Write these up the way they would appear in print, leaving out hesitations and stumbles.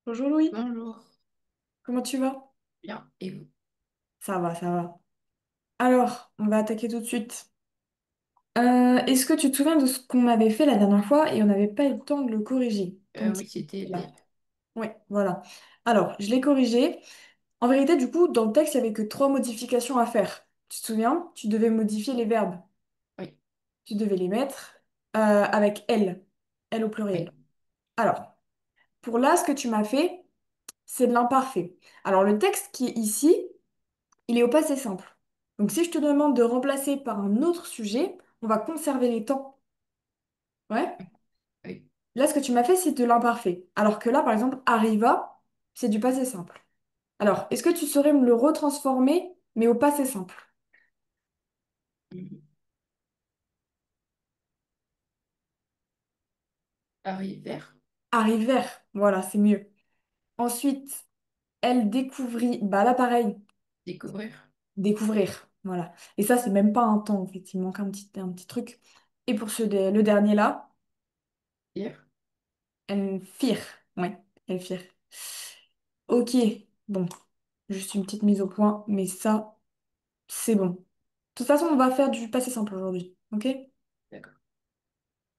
Bonjour Louis, Bonjour. comment tu vas? Bien. Et vous? Ça va, ça va. Alors, on va attaquer tout de suite. Est-ce que tu te souviens de ce qu'on avait fait la dernière fois et on n'avait pas eu le temps de le corriger? Ton petit Oui, c'était là. l'aide. Oui, voilà. Alors, je l'ai corrigé. En vérité, du coup, dans le texte, il n'y avait que trois modifications à faire. Tu te souviens? Tu devais modifier les verbes. Oui, Tu devais les mettre avec elle. Elle au pluriel. oui. Alors, pour là, ce que tu m'as fait, c'est de l'imparfait. Alors, le texte qui est ici, il est au passé simple. Donc si je te demande de remplacer par un autre sujet, on va conserver les temps. Ouais? Oui. Là, ce que tu m'as fait, c'est de l'imparfait. Alors que là, par exemple, arriva, c'est du passé simple. Alors, est-ce que tu saurais me le retransformer, mais au passé simple? Mhm. Arrivèrent, Arrivèrent, voilà, c'est mieux. Ensuite, elle découvrit, bah là, pareil, découvrir, découvrir, voilà. Et ça, c'est même pas un temps, effectivement, qu'un petit truc. Et pour le dernier là, lire. elles firent, ouais, elles firent. Ok, bon, juste une petite mise au point, mais ça, c'est bon. De toute façon, on va faire du passé simple aujourd'hui, ok? D'accord.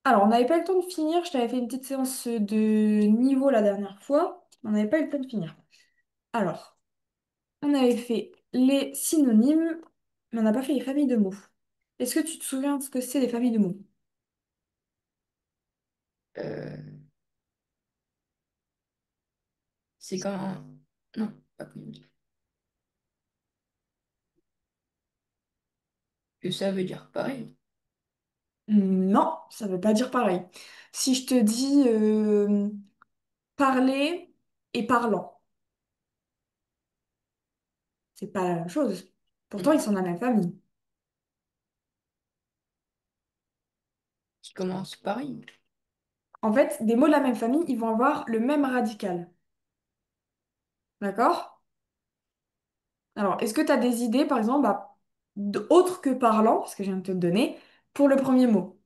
Alors, on n'avait pas eu le temps de finir, je t'avais fait une petite séance de niveau la dernière fois, on n'avait pas eu le temps de finir. Alors, on avait fait les synonymes, mais on n'a pas fait les familles de mots. Est-ce que tu te souviens de ce que c'est les familles de mots? Euh, c'est quand... Non, pas comme que ça veut dire pareil. Non, ça veut pas dire pareil. Si je te dis parler et parlant, c'est pas la même chose. Pourtant, ils Mhm. sont de la même famille. Qui commence pareil. En fait, des mots de la même famille, ils vont avoir le même radical. D'accord? Alors, est-ce que tu as des idées, par exemple, bah, autres que parlant, parce que je viens de te le donner, pour le premier mot?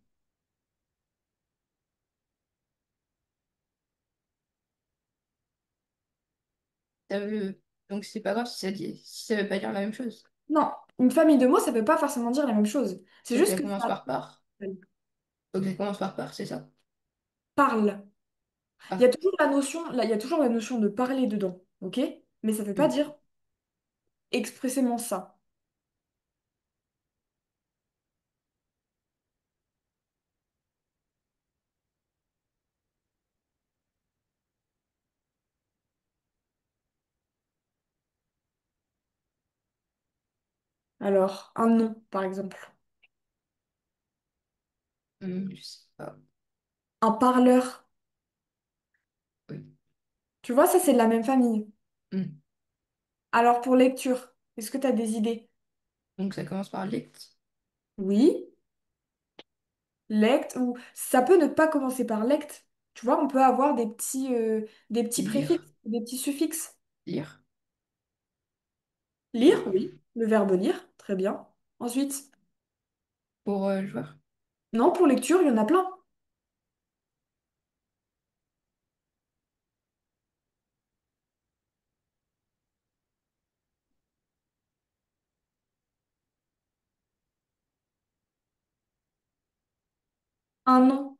Ça veut... Donc c'est pas grave si ça veut pas dire la même chose. Non, une famille de mots, ça ne veut pas forcément dire la même chose. C'est Faut que juste ça que commence ça par par. Faut que ça commence par par, c'est ça. parle. Il y a Ah, toujours la notion, là, il y a toujours la notion de parler dedans, ok? Mais ça ne veut pas oui. dire expressément ça. Alors, un nom, par exemple. Je sais pas. Un parleur. Oui. Tu vois, ça, c'est de la même famille. Mhm. Alors, pour lecture, est-ce que tu as des idées? Donc ça commence par lect. Oui. Lect, ou ça peut ne pas commencer par lect. Tu vois, on peut avoir des petits Lire. préfixes, des petits suffixes. Lire. Lire, oui, le verbe lire, très bien. Ensuite, Pour joueur. non, pour lecture, il y en a plein. Un nom,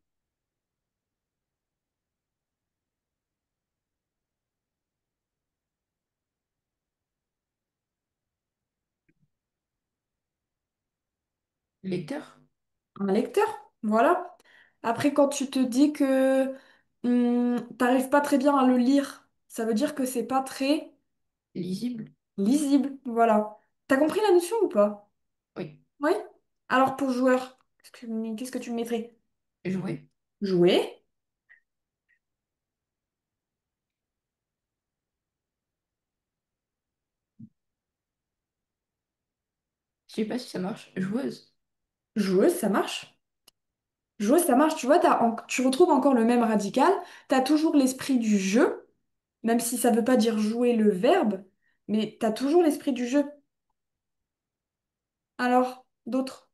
Lecteur. un lecteur, voilà. Après, quand tu te dis que t'arrives pas très bien à le lire, ça veut dire que c'est pas très Lisible. lisible, voilà. T'as compris la notion ou pas? Oui. Oui? Alors pour joueur, qu'est-ce que tu mettrais? Jouer. Jouer. Je sais pas si ça marche. Joueuse. Joueuse, ça marche. Joueuse, ça marche. Tu vois, tu retrouves encore le même radical. T'as toujours l'esprit du jeu, même si ça veut pas dire jouer le verbe, mais t'as toujours l'esprit du jeu. Alors, d'autres?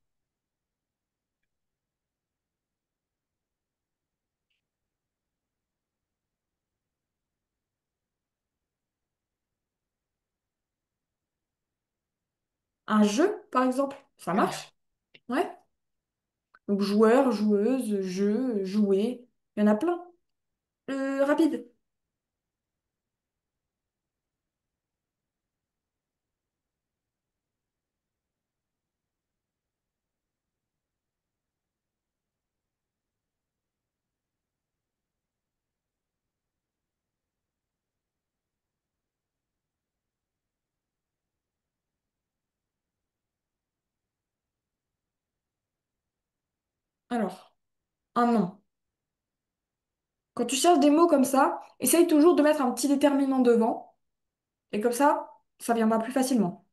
Un jeu, par exemple, ça Ah oui. marche? Ouais. Donc joueur, joueuse, jeu, jouer, il y en a plein. Rapide. Alors, un nom. Quand tu cherches des mots comme ça, essaye toujours de mettre un petit déterminant devant, et comme ça viendra plus facilement.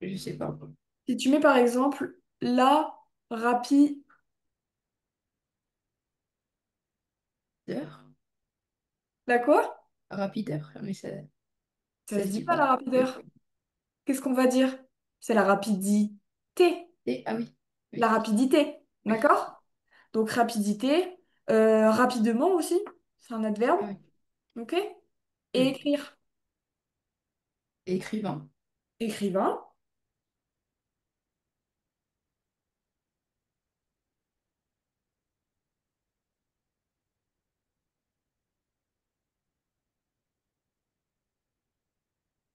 Je sais pas. Si tu mets par exemple la, rapide, Heure. la quoi? Rapideur. Mais Ça ça se se dit dit pas pas. la rapideur. Qu'est-ce qu'on va dire? C'est la rapidité. Ah oui. La Oui. rapidité, Oui. d'accord? Donc rapidité, rapidement aussi, c'est un adverbe, Ah oui. ok? Et Hmm. écrire. Écrivain. Écrivain,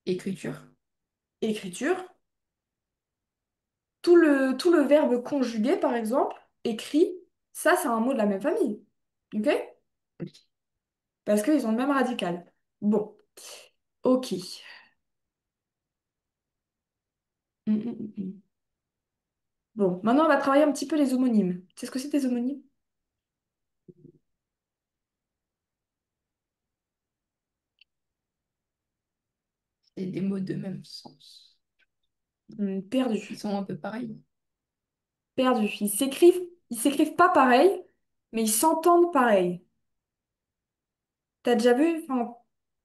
Écriture. écriture. Tout le verbe conjugué, par exemple, écrit, ça, c'est un mot de la même famille, ok? Oui. Parce qu'ils ont le même radical. Bon, ok. Mm. Bon, maintenant, on va travailler un petit peu les homonymes. Tu sais ce que c'est des homonymes? C'est des mots de même sens. Perdu. Ils sont un peu pareils. Perdu. Ils s'écrivent pas pareil, mais ils s'entendent pareil. T'as déjà vu, enfin,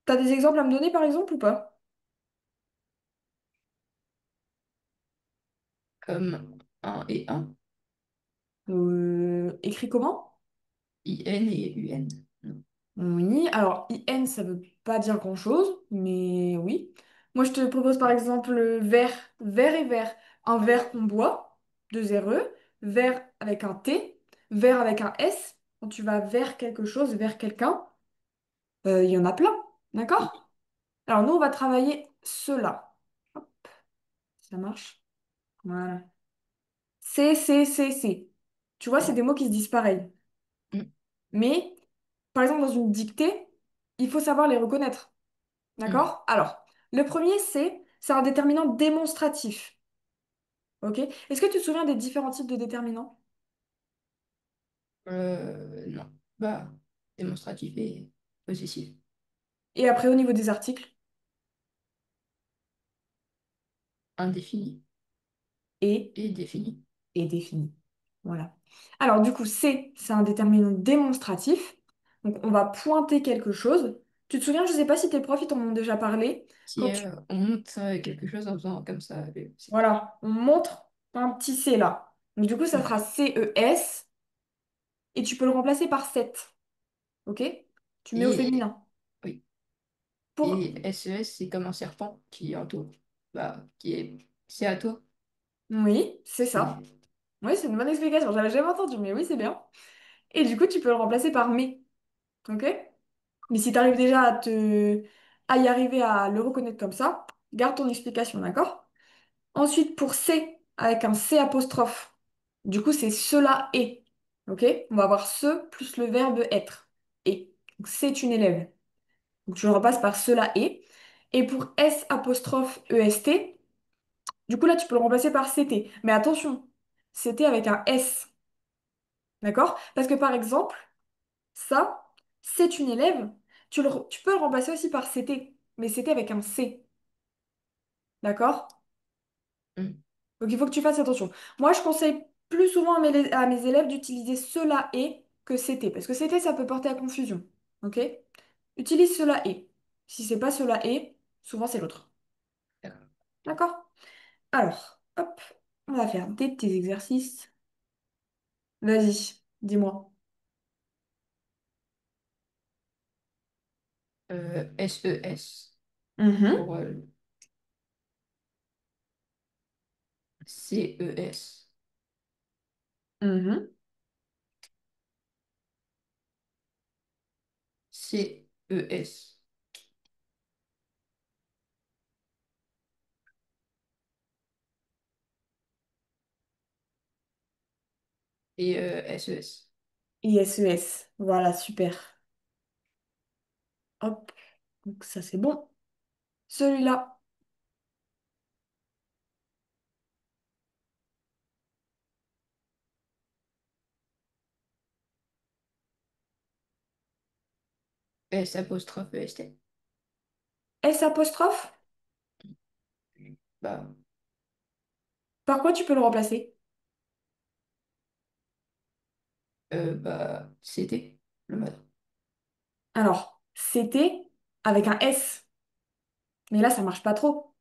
t'as des exemples à me donner par exemple ou pas? Comme un et un. Écrit comment? IN et UN. Non. Oui, alors IN ça veut pas dire grand-chose, mais oui. Moi je te propose par exemple verre, verre et verre. Un Ah oui. verre qu'on boit, deux RE, verre avec un T, verre avec un S. Quand tu vas vers quelque chose, vers quelqu'un, il y en a plein, Oui. d'accord? Alors nous on va travailler cela. Hop, ça marche. Voilà. C. Tu vois, c'est des mots qui se disent pareil. Hmm. Mais, par exemple, dans une dictée, il faut savoir les reconnaître. Hmm. D'accord? Alors, le premier, c'est un déterminant démonstratif. Ok? Est-ce que tu te souviens des différents types de déterminants? Non. Bah, démonstratif et possessif. Et après, au niveau des articles? Indéfini Et, et défini. et défini. Voilà. Alors, du coup, c'est un déterminant démonstratif. Donc, on va pointer quelque chose. Tu te souviens, je ne sais pas si tes profs ils t'en ont déjà parlé. Si Quand tu on monte quelque chose en faisant comme ça, c'est tout. Voilà, on montre un petit C là. Donc du coup, ça Hmm. sera CES et tu peux le remplacer par 7. Ok? Tu mets au Et, féminin. oui. Pour... Et SES, c'est comme un serpent qui entoure. Bah, qui est. C'est à toi. Oui, c'est ça. C'est. Oui, c'est une bonne explication. J'avais jamais entendu, mais oui, c'est bien. Et du coup, tu peux le remplacer par mais. Ok? Mais si tu arrives déjà à y arriver à le reconnaître comme ça, garde ton explication, d'accord? Ensuite, pour C, avec un C apostrophe, du coup, c'est cela est. Ok? On va avoir ce plus le verbe être. Et. Donc, c'est une élève. Donc, tu le repasses par cela est. Et pour S apostrophe EST, du coup, là, tu peux le remplacer par CT. Mais attention, CT avec un S. D'accord? Parce que par exemple, ça, c'est une élève. Tu peux le remplacer aussi par CT. Mais CT avec un C. D'accord? Hmm. Donc il faut que tu fasses attention. Moi, je conseille plus souvent à mes élèves d'utiliser cela est que c'était. Parce que c'était, ça peut porter à confusion. Ok? Utilise cela est. Si c'est pas cela est, souvent c'est l'autre. D'accord. D'accord? Alors, hop, on va faire des petits exercices. Vas-y, dis-moi. SES Mhm, pour CES, mhm. CES et SES. ISES. Voilà, super. Hop, donc ça c'est bon. Celui-là, S apostrophe EST. S apostrophe. Bah, Par quoi tu peux le remplacer? c'était le matin. Alors, c'était avec un S. Mais là, ça marche pas trop.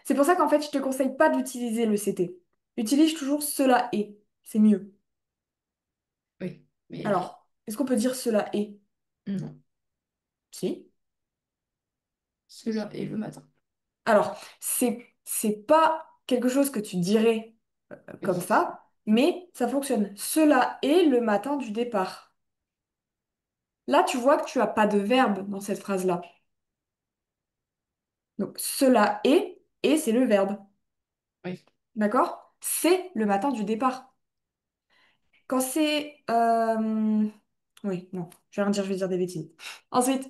C'est pour ça qu'en fait, je te conseille pas d'utiliser le CT. Utilise toujours cela est. C'est mieux. Oui, mais Alors, est-ce qu'on peut dire cela est? non. Si. Cela est le matin. Alors, c'est pas quelque chose que tu dirais comme Oui, ça, mais ça fonctionne. Cela est le matin du départ. Là, tu vois que tu as pas de verbe dans cette phrase-là. Donc, cela est, et c'est le verbe. oui. D'accord? C'est le matin du départ. Quand c'est... Oui, non, je vais rien dire, je vais dire des bêtises. Ensuite,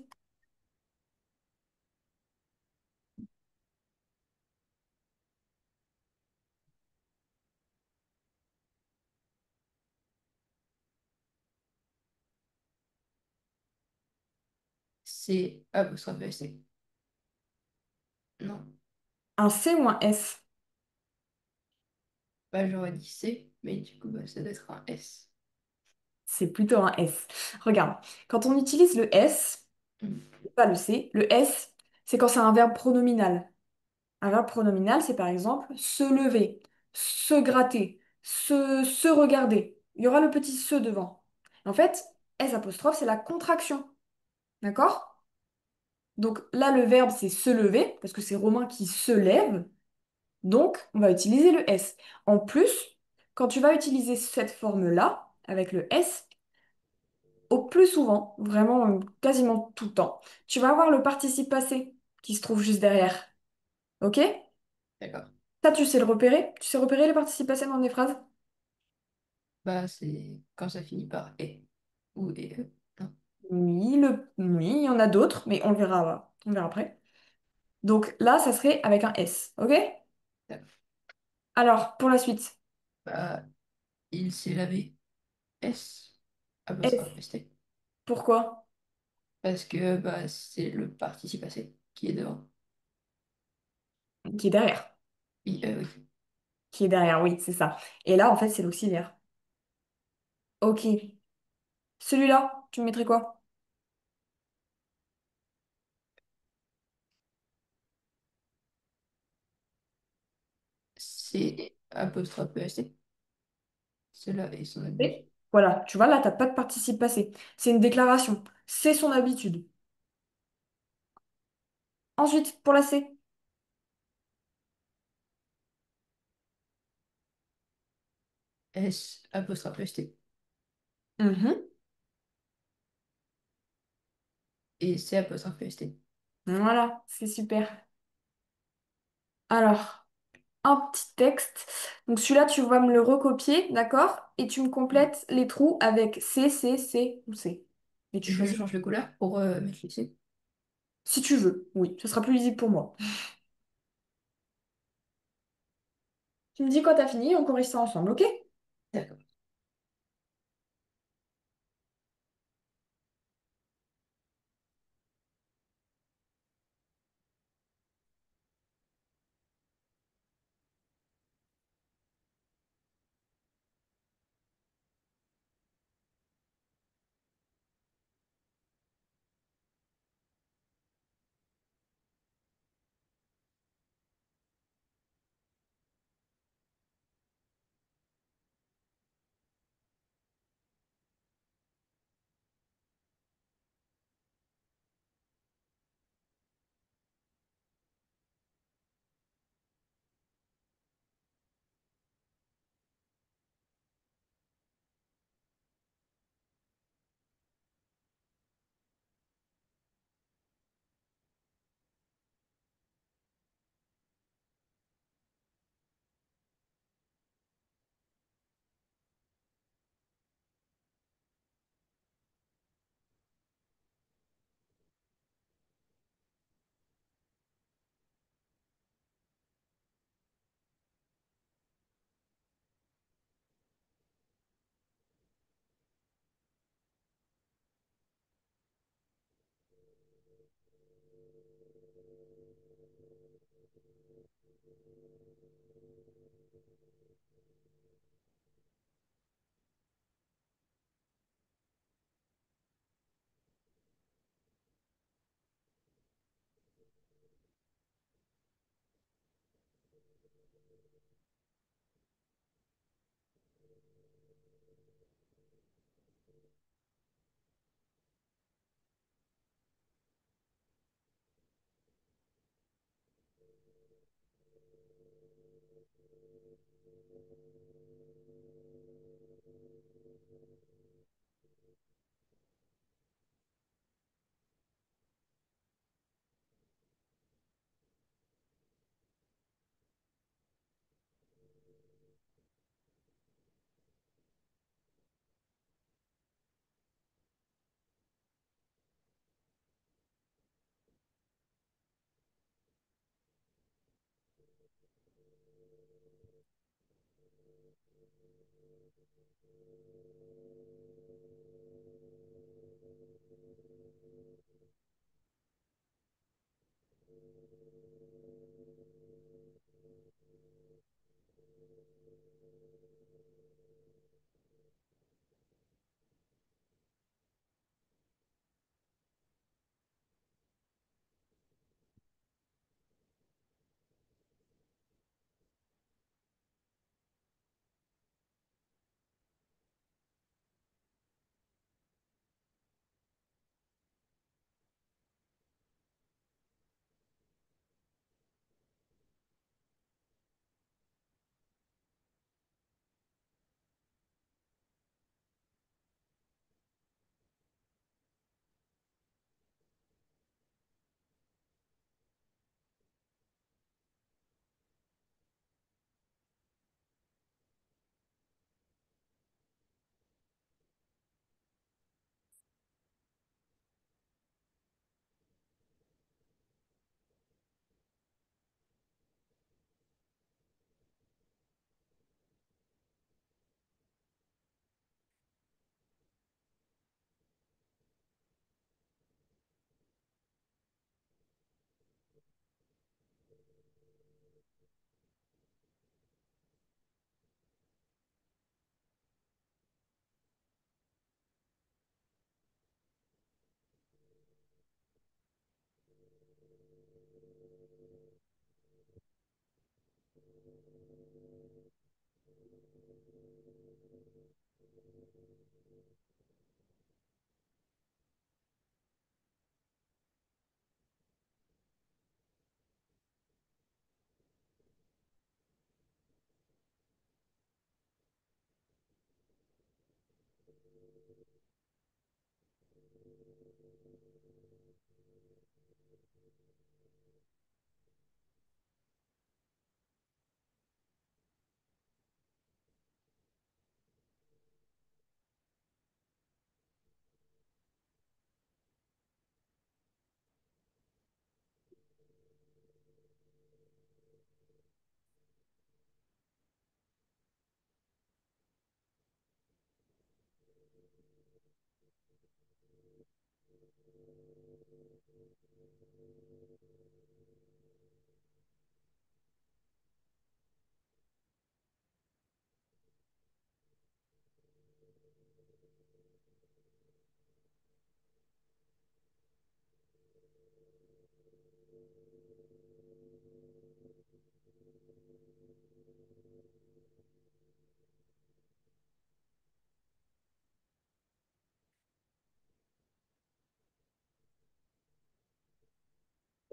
C apostrophe EST. Non. un C ou un S, Bah, j'aurais dit C, mais du coup, bah, ça doit être un S. c'est plutôt un S. Regarde, quand on utilise le S, Mm. pas le C, le S, c'est quand c'est un verbe pronominal. Un verbe pronominal, c'est par exemple se lever, se gratter, se regarder. Il y aura le petit se devant. En fait, S apostrophe, c'est la contraction. D'accord? Donc là, le verbe, c'est se lever, parce que c'est Romain qui se lève. Donc, on va utiliser le S. En plus, quand tu vas utiliser cette forme-là, avec le S, au plus souvent, vraiment quasiment tout le temps, tu vas avoir le participe passé qui se trouve juste derrière. Ok? D'accord. Ça, tu sais le repérer? Tu sais repérer les participes passés dans des phrases? Bah, c'est quand ça finit par et ou et. Non. Oui, oui, il y en a d'autres, mais on verra après. Donc là, ça serait avec un S. Ok? D'accord. Alors, pour la suite, Bah, il s'est lavé. S S. apostrophe ST. Pourquoi? Parce que bah, c'est le participe passé qui est devant. Qui est derrière. Oui. Qui est derrière, oui, c'est ça. Et là, en fait, c'est l'auxiliaire. Ok. Celui-là, tu me mettrais quoi? C'est apostrophe EST. Cela est son Et habitude. voilà, tu vois, là, t'as pas de participe passé. C'est une déclaration. C'est son habitude. Ensuite, pour la C. S apostrophe ST. Mhm. Et C apostrophe ST. Voilà, c'est super. Alors, un petit texte. Donc celui-là, tu vas me le recopier, d'accord? Et tu me complètes les trous avec C, C, C ou C. Et tu Je choisis change de couleur pour mettre le C. si tu veux. Oui, ce sera plus lisible pour moi. Tu me dis quand t'as fini, on corrige ça ensemble, ok? D'accord.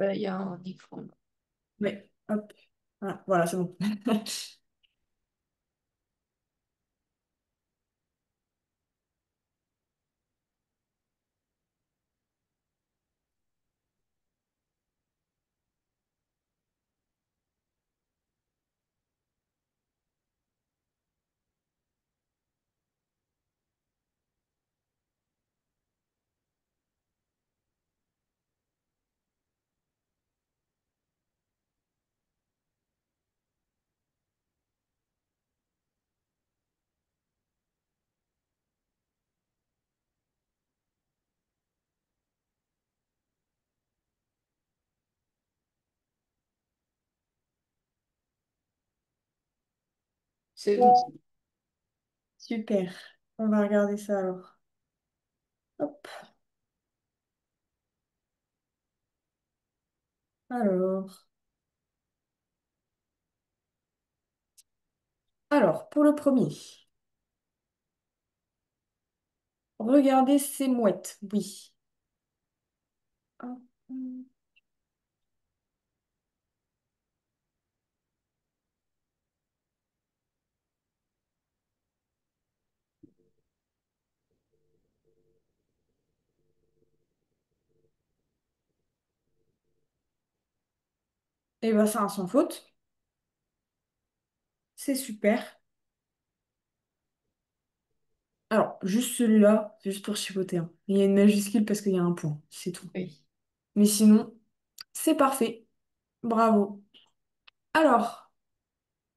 Il y a un écran. Oui, hop. Ah, voilà, c'est bon. C'est bon. Super. On va regarder ça alors. Hop. Alors. Alors, pour le premier. Regardez ces mouettes. Oui. Hop. Et bah, c'est un sans faute. C'est super. Alors, juste celui-là, c'est juste pour chipoter, hein. Il y a une majuscule parce qu'il y a un point, c'est tout. Oui. Mais sinon, c'est parfait. Bravo. Alors,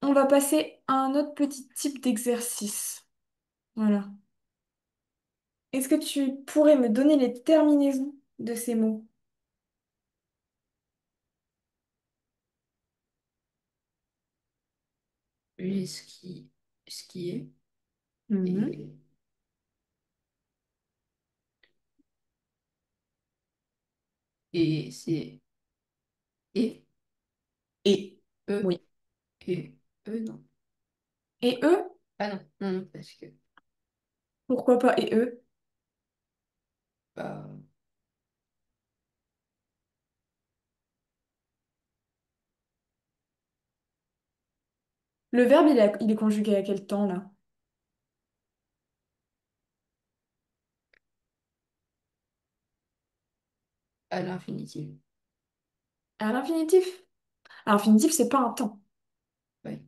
on va passer à un autre petit type d'exercice. Voilà. Est-ce que tu pourrais me donner les terminaisons de ces mots? J'ai skié Mhm. et, et c'est et, Et. e, Oui. et, non. Et eux? Ah non, non, non, parce que, Pourquoi pas et eux? bah, Le verbe, il est conjugué à quel temps, là? à l'infinitif. À l'infinitif. À l'infinitif, c'est pas un temps. Ouais.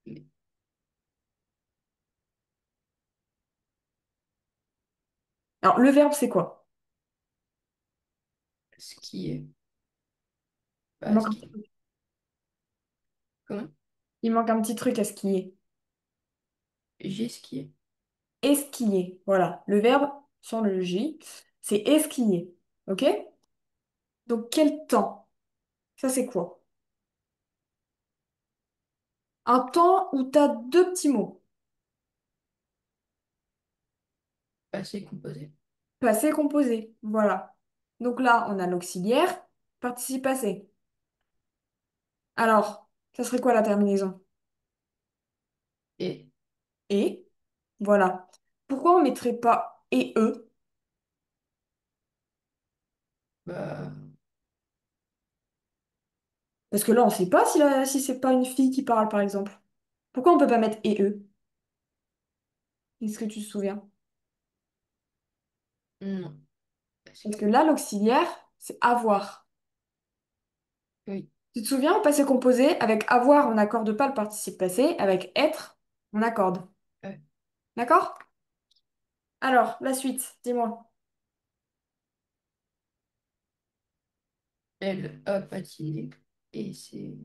Mais Alors, le verbe, c'est quoi? skier, Il bah, manque un ski. petit truc. Comment? Il manque un petit truc à skier. J'ai skié. Esquiller. Voilà. Le verbe, sans le J, c'est esquiller. OK? Donc, quel temps? Ça, c'est quoi? Un temps où tu as deux petits mots. Passé composé. Passé composé. Voilà. Donc là, on a l'auxiliaire, participe passé. Alors, ça serait quoi la terminaison? Et, Et. Voilà. Pourquoi on mettrait pas et eux? bah, Parce que là, on sait pas si c'est pas une fille qui parle, par exemple. Pourquoi on peut pas mettre et eux? Est-ce que tu te souviens? non. Parce Parce que, que là, l'auxiliaire, c'est avoir. oui. Tu te souviens, au passé composé, avec avoir, on n'accorde pas le participe passé, avec être, on accorde. Ouais. D'accord? Alors, la suite, dis-moi. Elle a patiné. Et c'est,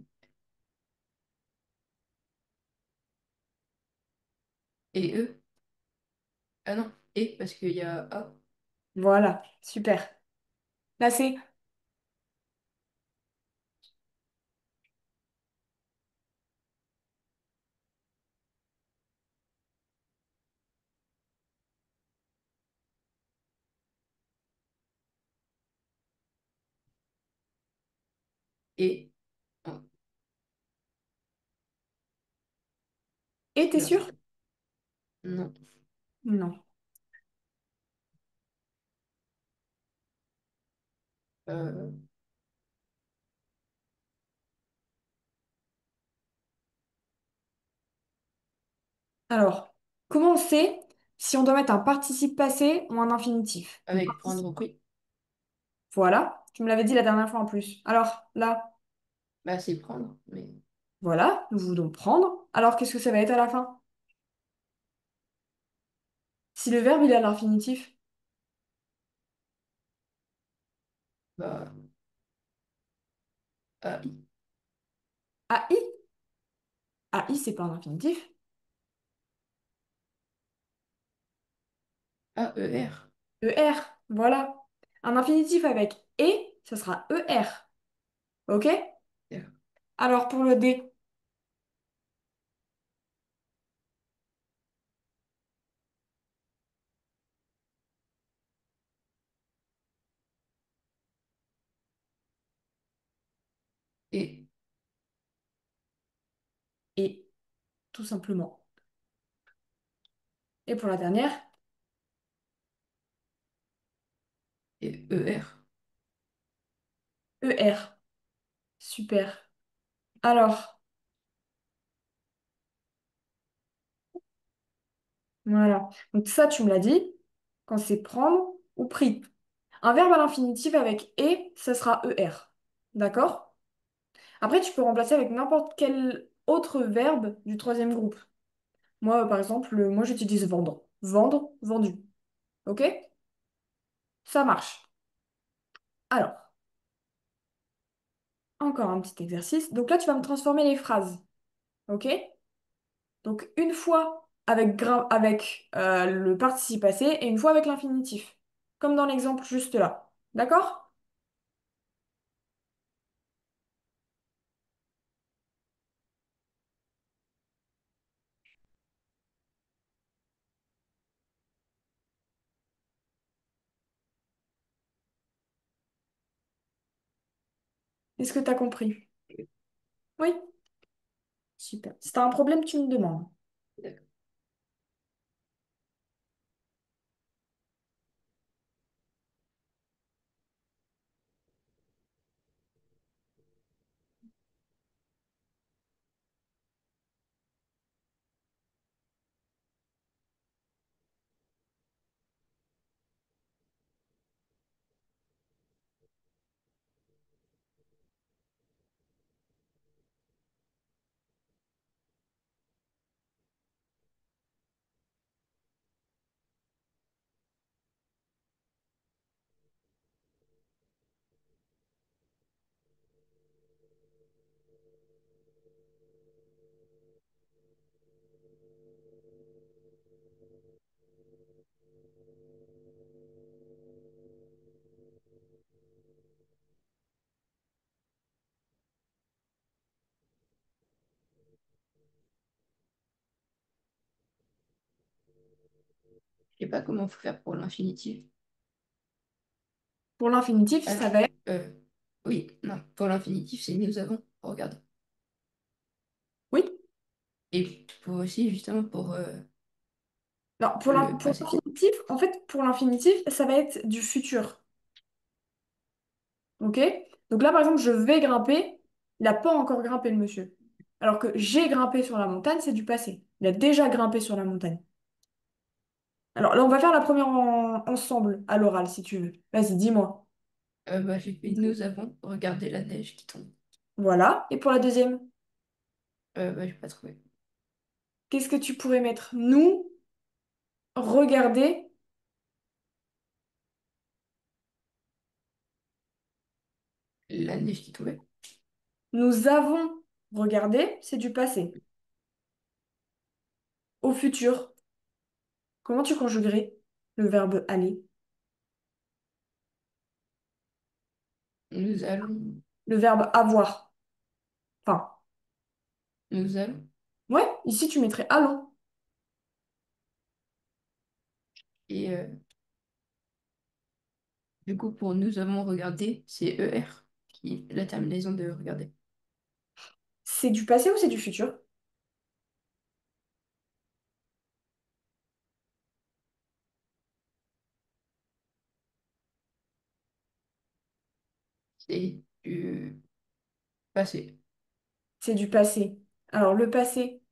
et eux. Ah non, et parce qu'il y a A. Voilà, super. Là, c'est Et, oh, et, t'es celui-là. sûr? Non. Non. Euh, Alors, comment on sait si on doit mettre un participe passé ou un infinitif? Le avec prendre participe. au prix. Voilà, tu me l'avais dit la dernière fois en plus. Alors, là, Bah, c'est prendre. Mais, voilà, nous voulons prendre. Alors, qu'est-ce que ça va être à la fin? Si le verbe, il est à l'infinitif. bah, AI. AI? AI, c'est pas un infinitif. AER. ER, voilà. Un infinitif avec et, ça sera ER. OK? Alors, pour le D. Et, Et, tout simplement. Et pour la dernière, et ER. ER. Super. Alors, voilà. Donc ça, tu me l'as dit, quand c'est prendre ou pris. Un verbe à l'infinitif avec et, ça sera ER. D'accord? Après, tu peux remplacer avec n'importe quel autre verbe du troisième groupe. Moi, par exemple, moi j'utilise vendre. Vendre, vendu. Ok? Ça marche. Alors, encore un petit exercice. Donc là, tu vas me transformer les phrases. Ok? Donc une fois avec le participe passé et une fois avec l'infinitif. Comme dans l'exemple juste là. D'accord? Est-ce que tu as compris? Oui? Super. Si tu as un problème, tu me demandes. D'accord. Je sais pas comment faut faire pour l'infinitif. Pour l'infinitif, Ah, ça va être... euh, oui, non, pour l'infinitif, c'est nous avons. Regarde. Oui? Et pour aussi, justement, pour Non, le pour passé. l'infinitif, en fait, pour l'infinitif, ça va être du futur. Ok? Donc là, par exemple, je vais grimper. Il n'a pas encore grimpé, le monsieur. Alors que j'ai grimpé sur la montagne, c'est du passé. Il a déjà grimpé sur la montagne. Alors là, on va faire la première ensemble, à l'oral, si tu veux. Vas-y, dis-moi. Bah, j'ai fait nous avons regardé la neige qui tombe. Voilà. Et pour la deuxième, Bah, j'ai pas trouvé. qu'est-ce que tu pourrais mettre? Nous, regarder, La neige qui tombait. nous avons regardé, c'est du passé. Au futur, comment tu conjuguerais le verbe aller? Nous allons. Le verbe avoir. Enfin, Nous allons. ouais, ici tu mettrais allons. Et du coup, pour nous avons regardé, c'est ER, qui est la terminaison de regarder. C'est du passé ou c'est du futur? C'est du passé. C'est du passé. Alors, le passé,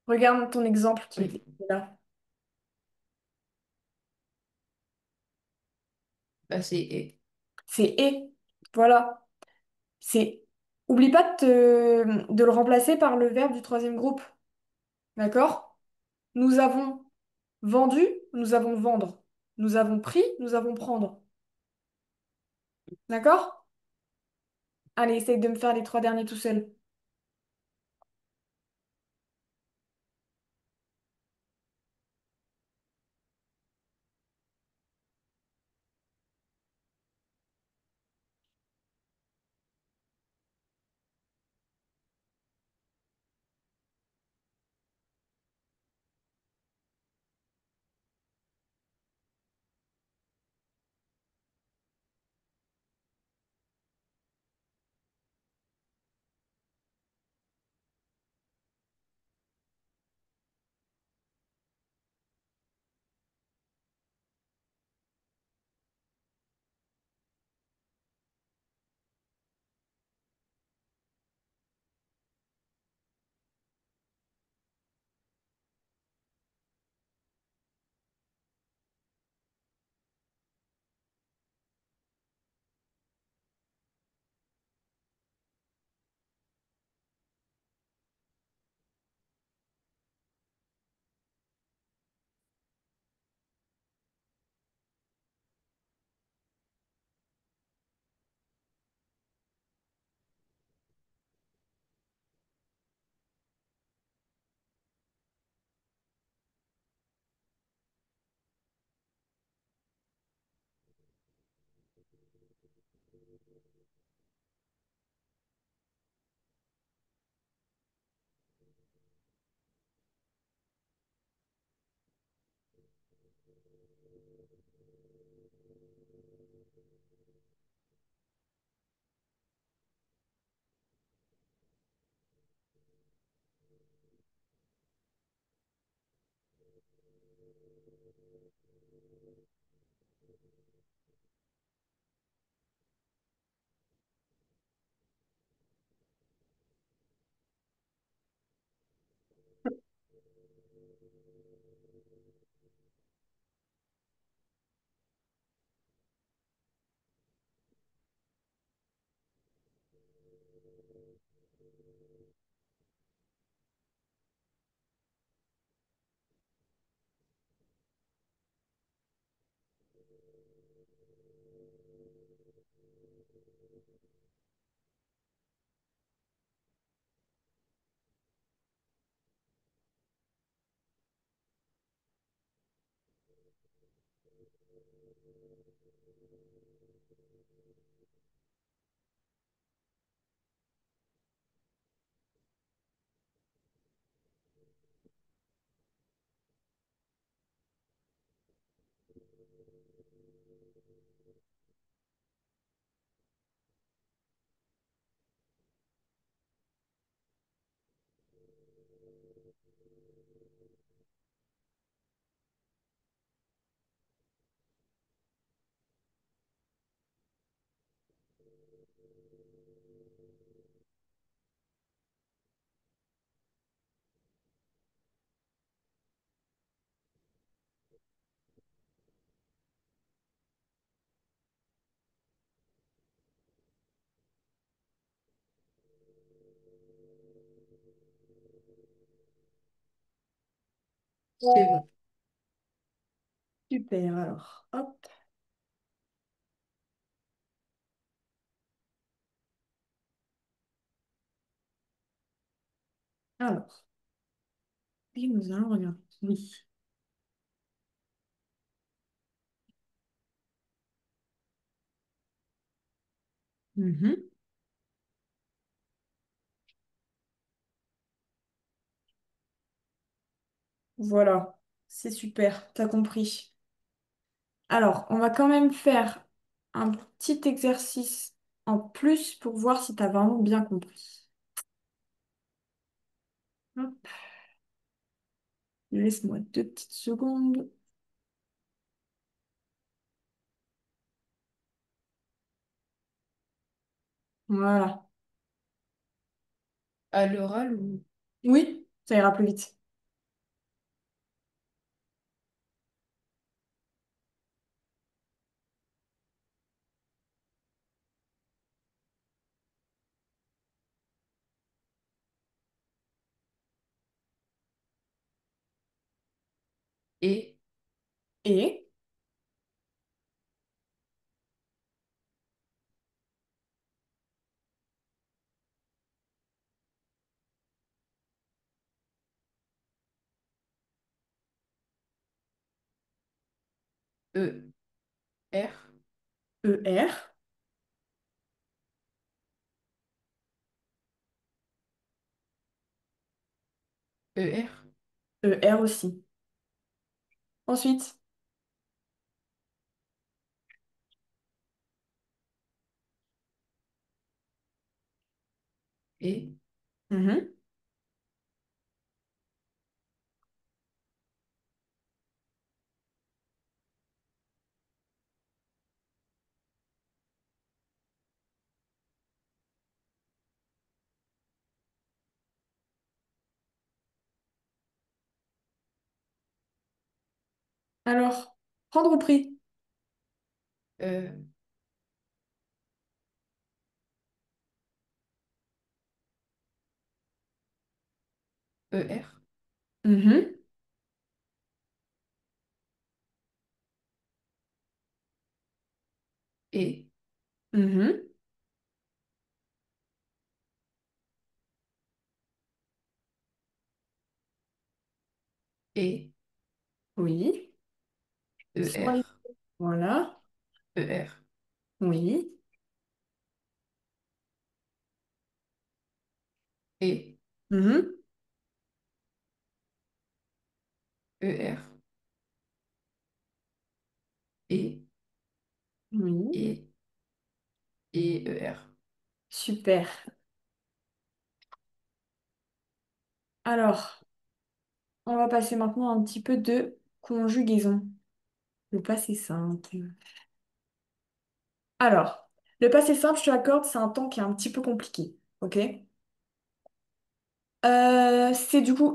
regarde ton exemple qui était Oui, là. passé et. C'est et. Voilà. C'est. Oublie pas de le remplacer par le verbe du troisième groupe. D'accord? Nous avons vendu, nous avons vendre. Nous avons pris, nous avons prendre. D'accord? Allez, essaye de me faire les trois derniers tout seul. C'est bon. Super, alors, hop. Alors, et nous allons regarder. Oui. Mhm. Voilà, c'est super, t'as compris. Alors, on va quand même faire un petit exercice en plus pour voir si t'as vraiment bien compris. Hop, laisse-moi 2 petites secondes. Voilà. À l'oral ou... Oui, ça ira plus vite. Et, Et, E, R, ER, ER, ER aussi. Ensuite, et, mhm, alors, prendre au prix. euh, ER, Mhm, et, mhm, et, oui. ER, Voilà. ER, Oui. et, Mhm. er, et, Oui. et, et er. Super. Alors, on va passer maintenant un petit peu de conjugaison. Le passé simple. Alors, le passé simple, je te l'accorde, c'est un temps qui est un petit peu compliqué. Ok? C'est du coup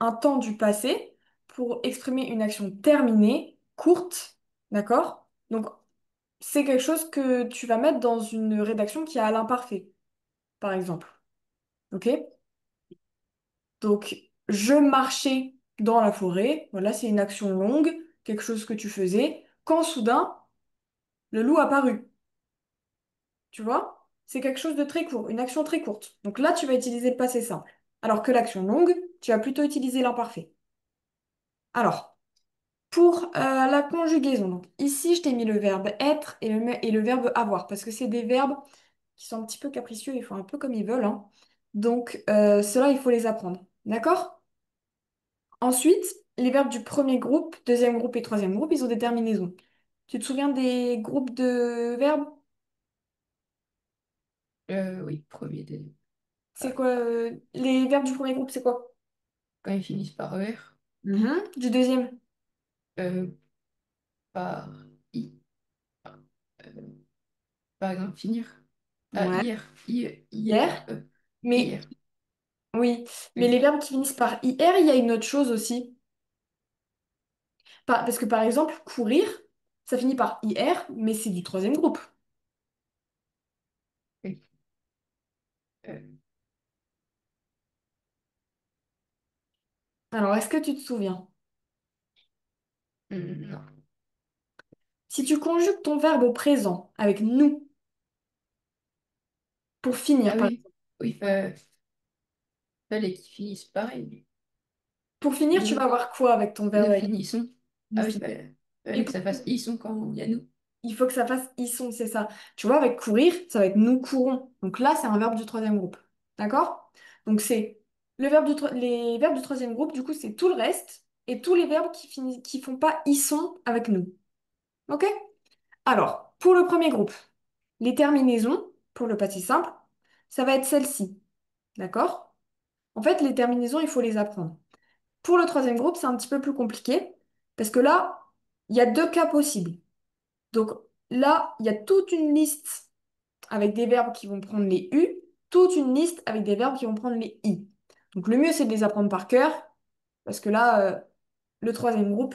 un temps du passé pour exprimer une action terminée, courte. D'accord? Donc, c'est quelque chose que tu vas mettre dans une rédaction qui a l'imparfait, par exemple. Ok? Donc, je marchais dans la forêt. Voilà, c'est une action longue, quelque chose que tu faisais, quand soudain, le loup apparut. Tu vois? C'est quelque chose de très court, une action très courte. Donc là, tu vas utiliser le passé simple. Alors que l'action longue, tu vas plutôt utiliser l'imparfait. Alors, pour la conjugaison, donc ici, je t'ai mis le verbe être et le verbe avoir, parce que c'est des verbes qui sont un petit peu capricieux, ils font un peu comme ils veulent, hein. Donc, cela, il faut les apprendre. D'accord? Ensuite, les verbes du premier groupe, deuxième groupe et troisième groupe, ils ont des terminaisons. Tu te souviens des groupes de verbes? Oui, premier des. C'est quoi les verbes du premier groupe, c'est quoi? Quand ils finissent par er, Mhm. Du deuxième? euh, par i. euh, Par exemple, finir. Ah, Ouais. hier. Hier. Mais Hier. oui, mais les Oui. verbes qui finissent par IR, il y a une autre chose aussi. Parce que par exemple, courir, ça finit par IR, mais c'est du troisième groupe. Oui. Euh, Alors, est-ce que tu te souviens? non. Si tu conjugues ton verbe au présent avec nous pour finir, Ah par oui. exemple. Oui, Ouais. fallait qu'ils finissent pareil. Pour finir, tu vas Nous, avoir quoi avec ton verbe nous avec finissons. nous Ah oui, finir? Et fallait que ça fasse ils sont quand il y a nous. il faut que ça fasse ils sont, c'est ça. Tu vois, avec courir, ça va être nous courons. Donc là, c'est un verbe du troisième groupe. D'accord? Donc c'est les verbes du troisième groupe, du coup, c'est tout le reste et tous les verbes qui font pas ils sont avec nous. Ok? Alors, pour le premier groupe, les terminaisons, pour le passé simple, ça va être celle-ci. D'accord? En fait, les terminaisons, il faut les apprendre. Pour le troisième groupe, c'est un petit peu plus compliqué parce que là, il y a deux cas possibles. Donc là, il y a toute une liste avec des verbes qui vont prendre les U, toute une liste avec des verbes qui vont prendre les I. Donc le mieux, c'est de les apprendre par cœur, parce que là, le troisième groupe,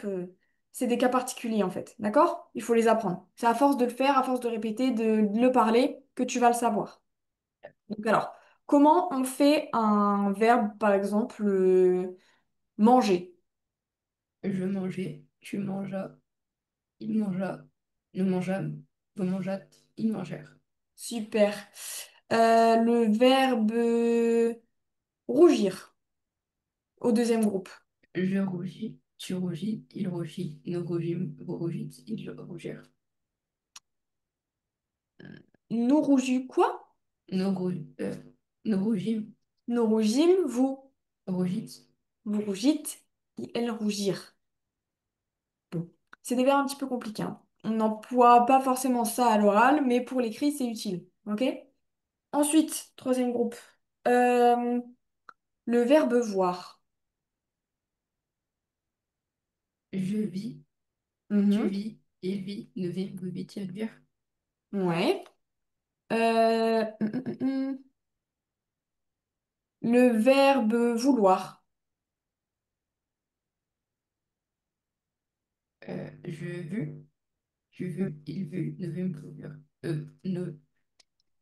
c'est des cas particuliers en fait. D'accord? Il faut les apprendre. C'est à force de le faire, à force de répéter, de le parler, que tu vas le savoir. Donc alors, comment on fait un verbe, par exemple, manger? Je mangeais, tu mangeas, il mangea, nous mangeâmes, vous mangeâtes, ils mangèrent. Super. Le verbe rougir au deuxième groupe. Je rougis, tu rougis, il rougit, nous rougîmes, vous rougîtes, ils rougirent. Nous rougis quoi? Nous, nous rougîmes, Nous rougîmes, rougîtes. vous rougîtes, et elles rougirent. Bon. C'est des verbes un petit peu compliqués, hein. On n'emploie pas forcément ça à l'oral, mais pour l'écrit, c'est utile. Ok? Ensuite, troisième groupe. Euh, le verbe voir. Je vis, tu Mhm. vis, il vit, nous vîmes, vous vîtes, ils virent. Ouais. Le verbe vouloir. Je vis, tu vis, il vit, nous vîmes, vous virent.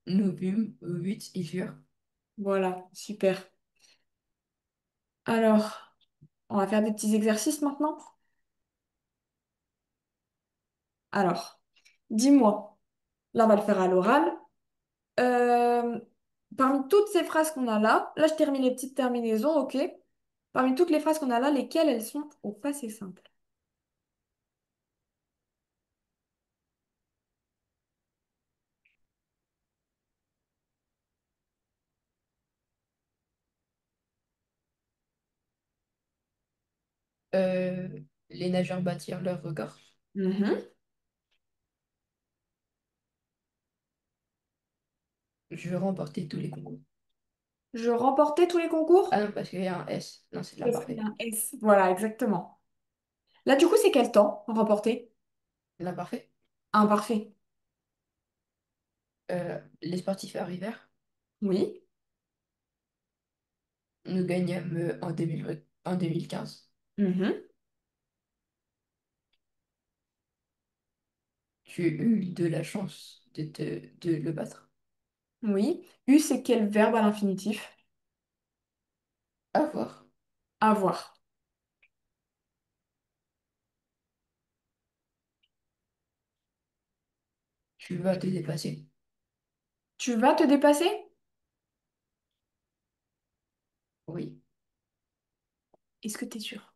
Nous vîmes, vous vîtes, ils virent. Voilà, super. Alors, on va faire des petits exercices maintenant. Alors, dis-moi, là on va le faire à l'oral. Euh, parmi toutes ces phrases qu'on a là, je termine les petites terminaisons, ok? Parmi toutes les phrases qu'on a là, lesquelles elles sont au passé simple? Euh, les nageurs battirent leur record. Mhm. Je remportais tous les concours. Je remportais tous les Ah concours? non, parce qu'il y a un S. Non, c'est de Parce qu'il y a l'imparfait. un S. Voilà, exactement. Là, du coup, c'est quel temps remporté? L'imparfait. Imparfait. Les sportifs arrivèrent. Oui. Nous gagnâmes en 2015. Mhm. Tu eus de la chance de le battre. Oui. U, c'est quel verbe à l'infinitif? Avoir. Avoir. Tu vas te dépasser. Tu vas te dépasser? Oui. Est-ce que tu es sûr?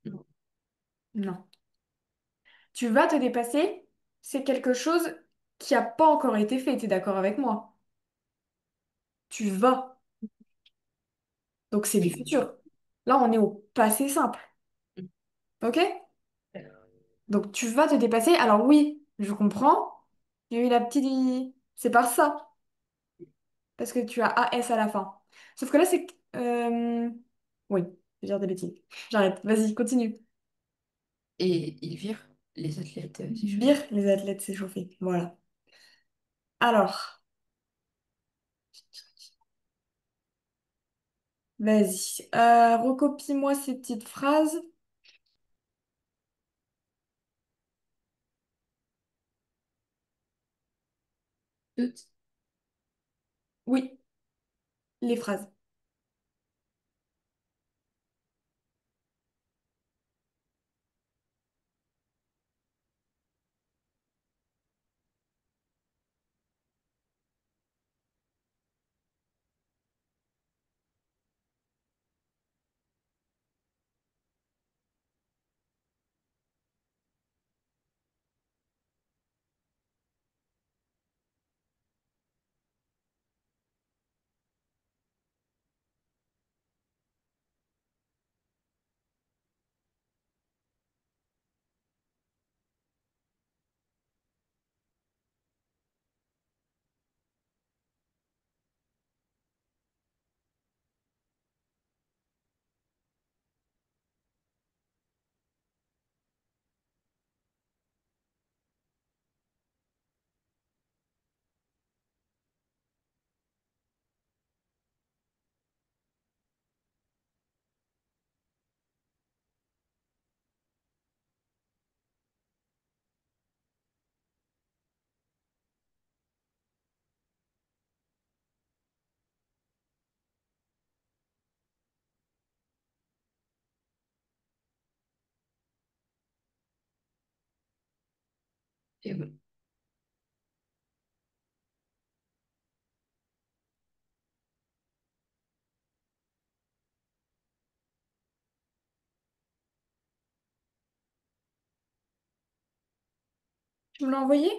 Non. Non. Tu vas te dépasser, c'est quelque chose qui n'a pas encore été fait, tu es d'accord avec moi? Tu vas. Donc c'est du Oui. futur. Là, on est au passé simple. Ok? Donc tu vas te dépasser. Alors oui, je comprends. Il y a eu la petite... C'est par ça. Parce que tu as AS à la fin. Sauf que là, c'est... Oui, je vais dire des bêtises. J'arrête. Vas-y, continue. Et ils virent les athlètes s'échauffer. Bire les athlètes s'échauffer. Voilà. Alors, vas-y. Recopie-moi ces petites phrases. Toutes. Oui, les phrases. Et bon. Tu me l'as envoyé?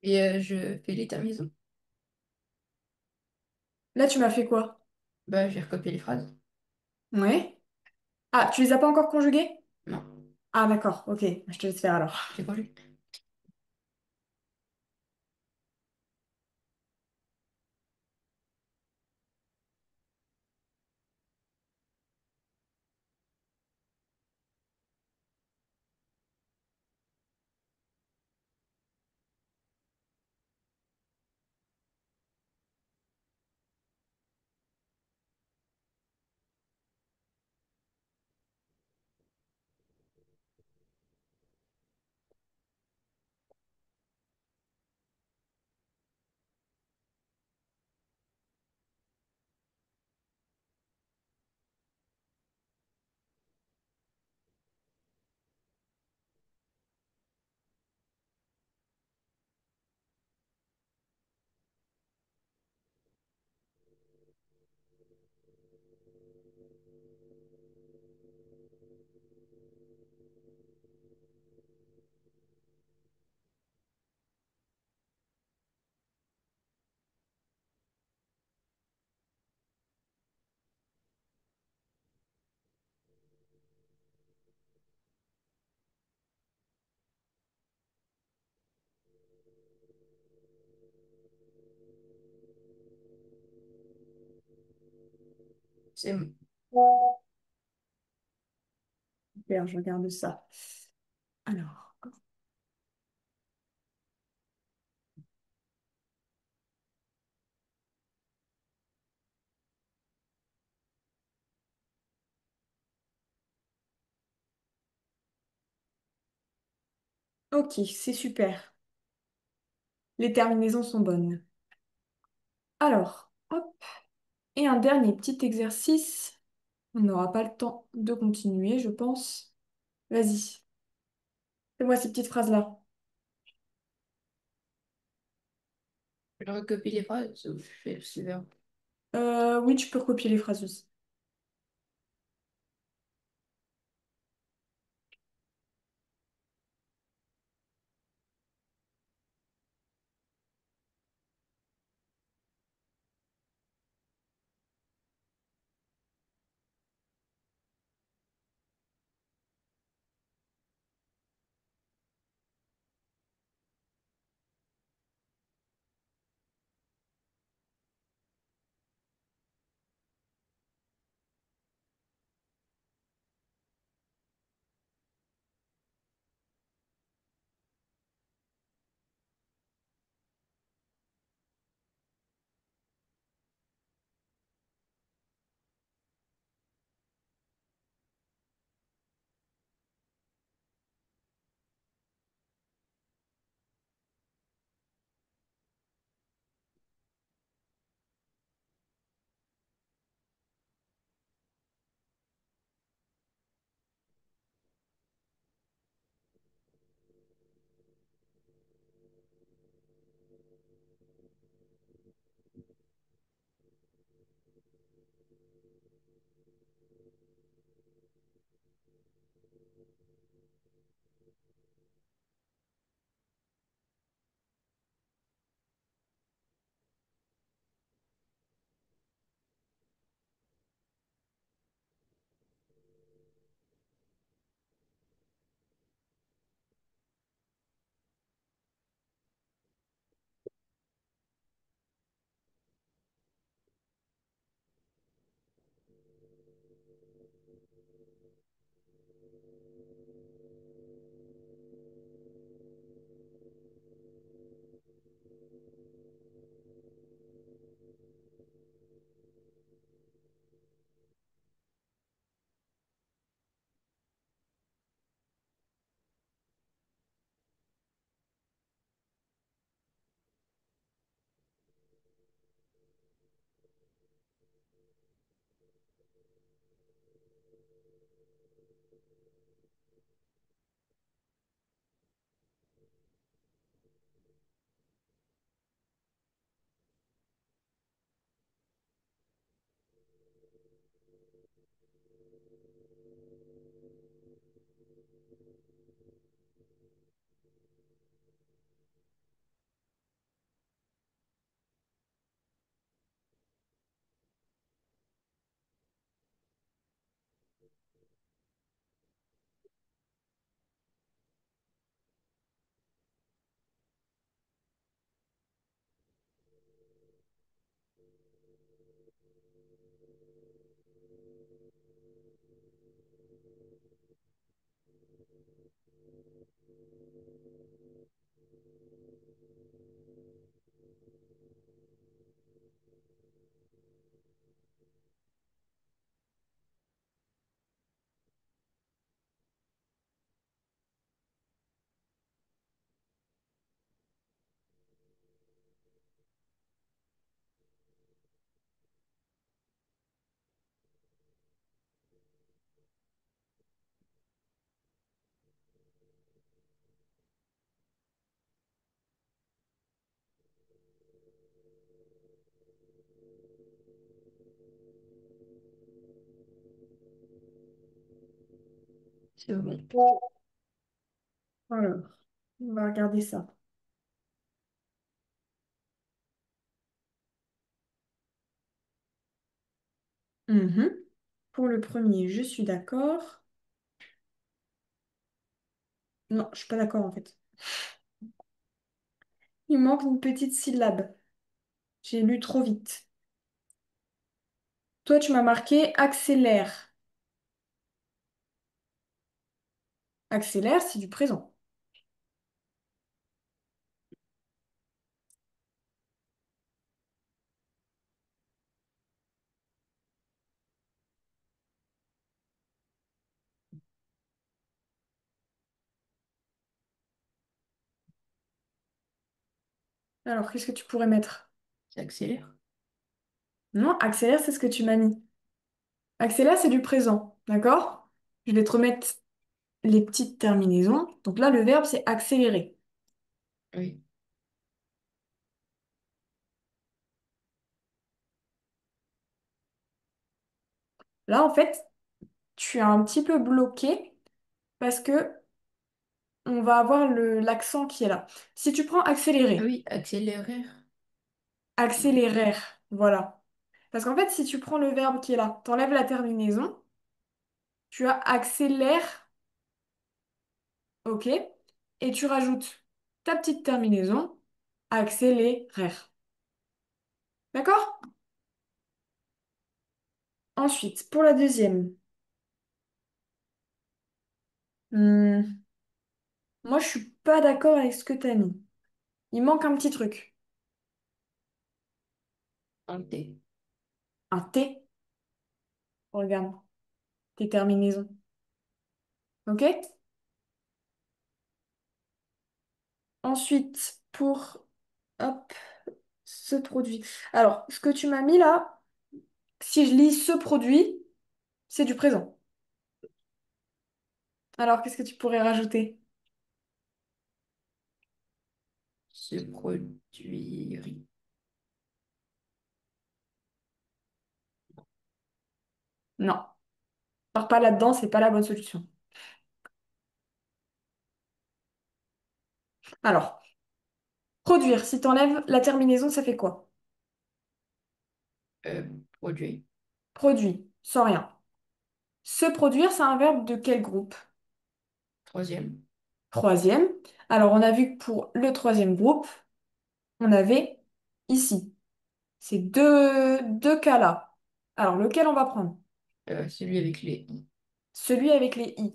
Et je fais les terminaisons. Là, tu m'as fait quoi? Bah, j'ai recopié les phrases. Ouais. Ah, tu les as pas encore conjuguées? Non. Ah, d'accord, ok. Je te laisse faire alors. J'ai conjugué. C'est bon. Super, je regarde ça. Alors, ok, c'est super. Les terminaisons sont bonnes. Alors, hop, et un dernier petit exercice. On n'aura pas le temps de continuer, je pense. Vas-y, fais-moi ces petites phrases-là. Je recopie les phrases ou je fais suivant. Oui, tu peux recopier les phrases aussi. C'est bon. Alors, on va regarder ça. Mhm. Pour le premier, je suis d'accord. Non, je suis pas d'accord en fait. Il manque une petite syllabe. J'ai lu trop vite. Toi, tu m'as marqué accélère. Accélère, c'est du présent. Alors, qu'est-ce que tu pourrais mettre? Ça accélère. Non, accélère, c'est ce que tu m'as mis. Accélère, c'est du présent. D'accord? Je vais te remettre les petites terminaisons. Donc là, le verbe, c'est accélérer. Oui. Là, en fait, tu es un petit peu bloqué parce que on va avoir l'accent qui est là. Si tu prends Ah accélérer, oui, accélérer. accélérer, voilà. Parce qu'en fait, si tu prends le verbe qui est là, t'enlèves la terminaison, tu as accélère, ok, et tu rajoutes ta petite terminaison, accélérer. D'accord? Ensuite, pour la deuxième, hmm, moi, je suis pas d'accord avec ce que tu as mis. Il manque un petit truc. Un T. Un T. Regarde, tes terminaisons. Ok? Ensuite, pour hop, ce produit. Alors, ce que tu m'as mis là, si je lis ce produit, c'est du présent. Alors, qu'est-ce que tu pourrais rajouter? Se produirit. Non, pars pas là-dedans, c'est pas la bonne solution. Alors, produire, si t'enlèves la terminaison, ça fait quoi? Euh, Produit. Produit, sans rien. Se produire, c'est un verbe de quel groupe? Troisième. Troisième. Alors, on a vu que pour le troisième groupe, on avait ici. Ces deux cas-là. Alors, lequel on va prendre? Celui avec les I. Celui avec les i.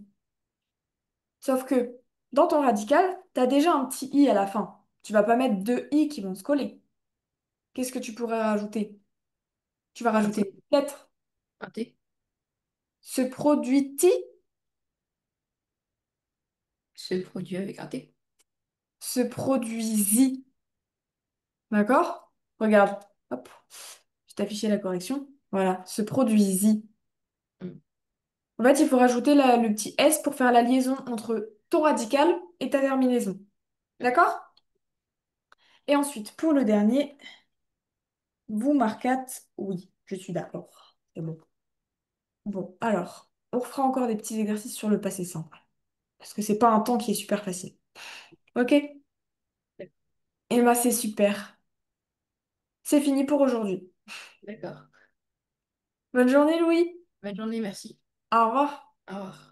Sauf que dans ton radical, tu as déjà un petit i à la fin. Tu vas pas mettre deux i qui vont se coller. Qu'est-ce que tu pourrais rajouter? Tu vas Un rajouter T. une lettre. Un T. Se produit-il? Se produit avec un T. Se produisit. D'accord? Regarde. Hop. Je t'ai affiché la correction. Voilà. Se produisit. Hmm. En fait, il faut rajouter le petit S pour faire la liaison entre ton radical et ta terminaison. D'accord? Et ensuite, pour le dernier, vous marquâtes oui. Je suis d'accord. C'est bon. Bon, alors, on refera encore des petits exercices sur le passé simple. Parce que c'est pas un temps qui est super facile. Ok? Et bah, c'est super. C'est fini pour aujourd'hui. D'accord. Bonne journée, Louis. Bonne journée, merci. Au revoir. Au revoir.